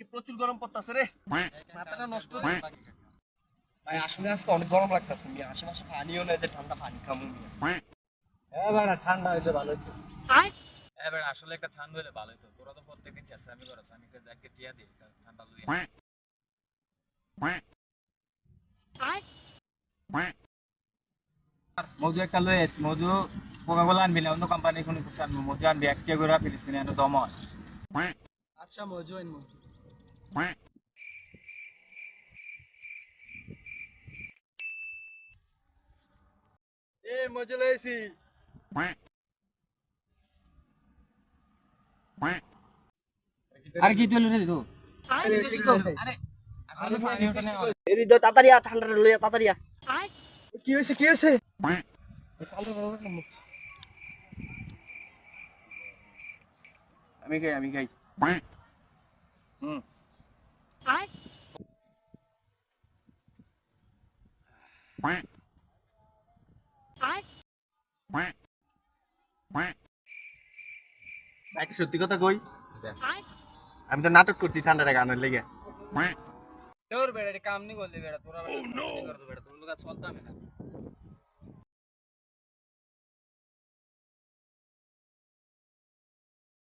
আজকে প্রচুর গরম পড়তাছে রে, মাথাটা নষ্ট রে। ভাই আসলে আজকে অনেক গরম লাগতেছে, আমি আশেপাশে পানিও নেই যে ঠান্ডা পানি খামু। হ্যাঁ ভাই, ঠান্ডা হইলে ভালো হইতো। এবার আসলে একটা ঠান্ডা হলে ভালো হতো। তোরা তো প্রত্যেকদিন চেষ্টামি করছ, আমি আজকে টিয়া দিই ঠান্ডা লুই। মজু একটা লই আস, মজু কোকাকোলা আনবি না, অন্য কোম্পানির কোনো কিছু আনবো। মজু আনবি একটা করে ফিলিস্তিনি আনো জমন। আচ্ছা মজু আনবো। এ মজু লইছি। আর কি তুই লই তো? আরে আসলে পানি ওঠে না। এরি দ তাড়াতাড়ি আ, ঠান্ডা লইয়া তাড়াতাড়ি আ। কি হইছে কি হইছে? আমি খাই। হুম। একটা সত্যি কথা কই, আমি তো নাটক করছি ঠান্ডাটা গানের লেগে। তোর বেড়া কাম নি করলি বেড়া, তোরা বেড়া করে বেড়া, তোর লোক চলতাম না।